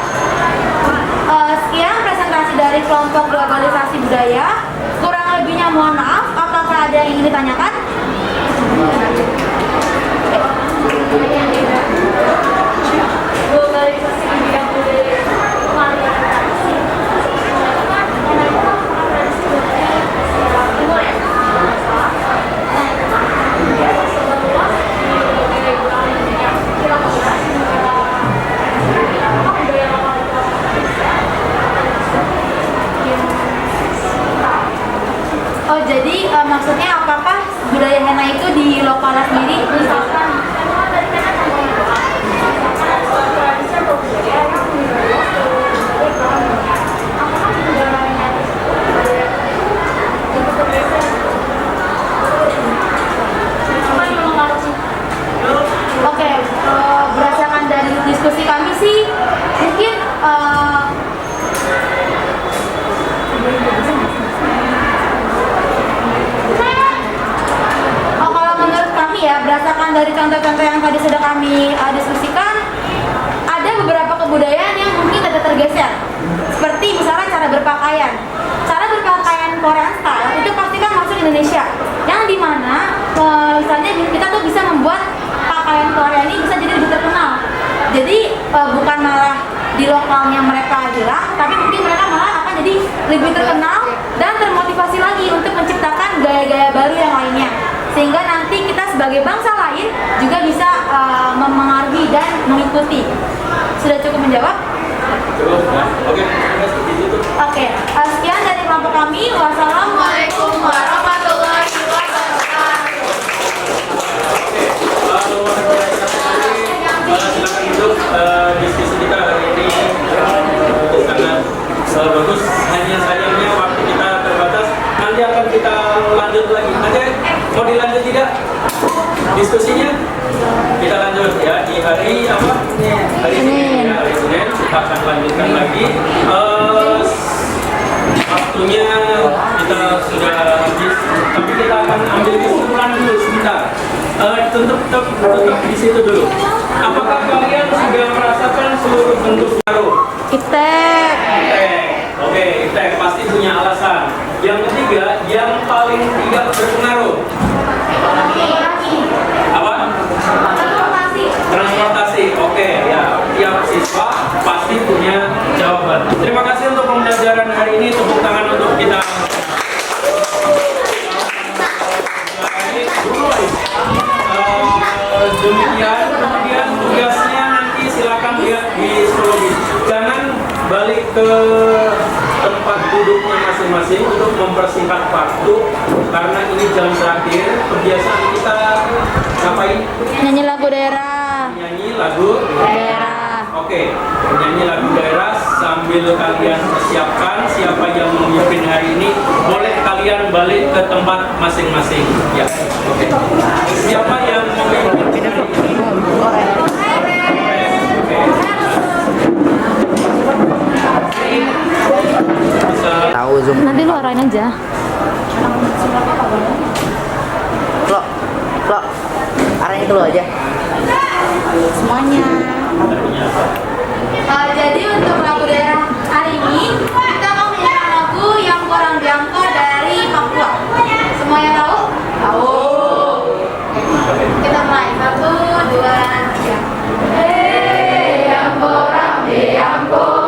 Sekian presentasi dari kelompok globalisasi budaya. Kurang lebihnya mohon maaf. Apakah ada yang ingin ditanyakan? Globalisasi bidang budaya kami diskusikan, ada beberapa kebudayaan yang mungkin tidak tergeser. Seperti misalnya cara berpakaian. Cara berpakaian Korean style itu pasti kan masuk Indonesia. Yang dimana misalnya kita tuh bisa membuat pakaian Korea ini bisa jadi lebih terkenal. Jadi bukan malah di lokalnya mereka hilang, tapi mungkin mereka malah akan jadi lebih terkenal dan termotivasi lagi untuk menciptakan gaya-gaya baru yang lainnya. Sehingga nanti kita sebagai bangsa lain juga bisa memengaruhi dan mengikuti. Sudah cukup menjawab? Cukup, ya. Oke, seperti itu. Oke, sekian dari kelompok kami. Wassalamualaikum warahmatullahi wabarakatuh. Luar biasa sekali. Silakan duduk. Diskusi kita hari ini sangat bagus. Hanya sayangnya waktu kita terbatas. Nanti akan kita lanjut lagi. Nanti mau dilanjut tidak? Diskusinya? Kita lanjut ya di hari apa? Hari Senin. Hari Senin kita akan lanjutkan lagi. Waktunya kita sudah habis, tapi kita akan ambil kesimpulan dulu sebentar. Tetap di situ dulu. Apakah kalian sudah merasakan seluruh bentuk pengaruh? Iptek. Oke, iptek pasti punya alasan. Yang ketiga, yang paling tidak berpengaruh. Apa? Transportasi. Oke, ya. Tiap siswa pasti punya jawaban. Terima kasih untuk pembelajaran hari ini. Tepuk tangan untuk kita. Demikian, kemudian tugasnya nanti silakan lihat di psikologi. Jangan balik ke tempat duduknya masing-masing untuk mempersingkat waktu, karena ini jam terakhir. Kebiasaan kita ngapain? Nyanyi lagu daerah. Nyanyi lagu Daerah. Oke, nyanyi lagu daerah sambil kalian persiapkan siapa yang memimpin hari ini. Boleh kalian balik ke tempat masing-masing. Ya, oke. Siapa yang memimpin hari ini? Bisa. Tahu Zoom. Nanti lu arahin aja. Lo, arahin itu lo aja. Semuanya. Jadi untuk lagu daerah hari ini kita mau menyanyikan lagu yang kurang jangkau dari Papua. Semua yang tahu? Tahu. Kita mulai 1, 2, 3. Yang kurang jangkau.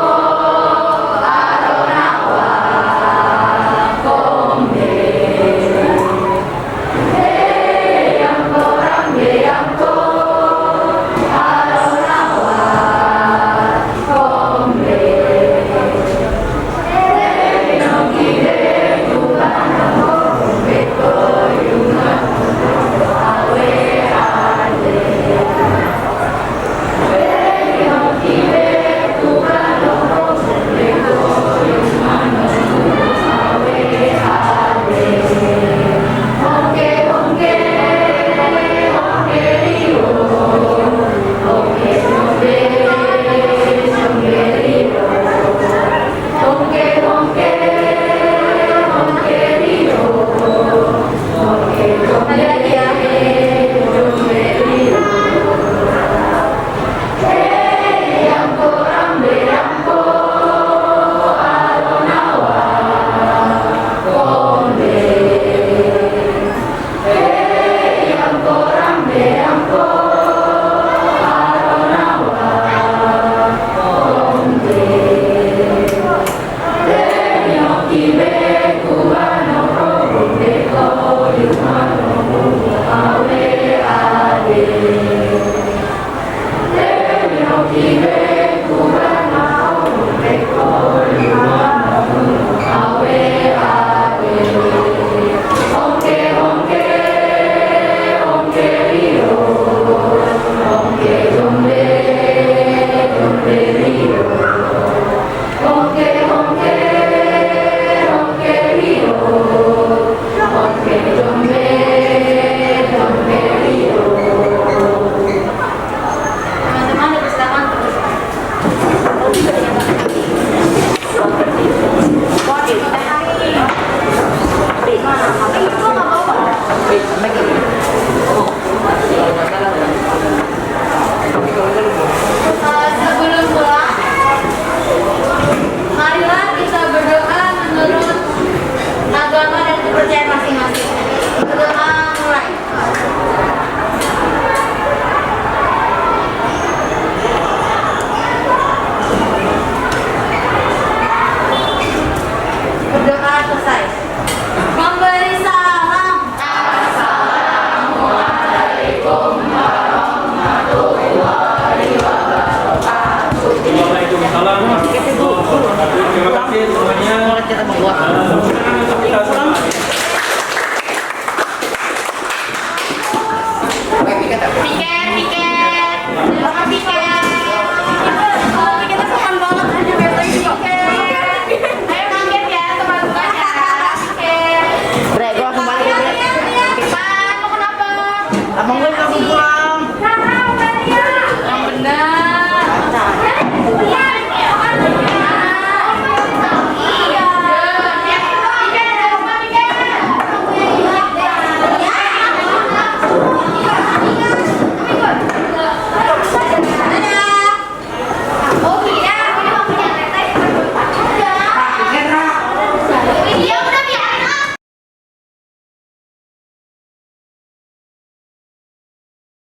Terima kasih semuanya. Kita mau keluar.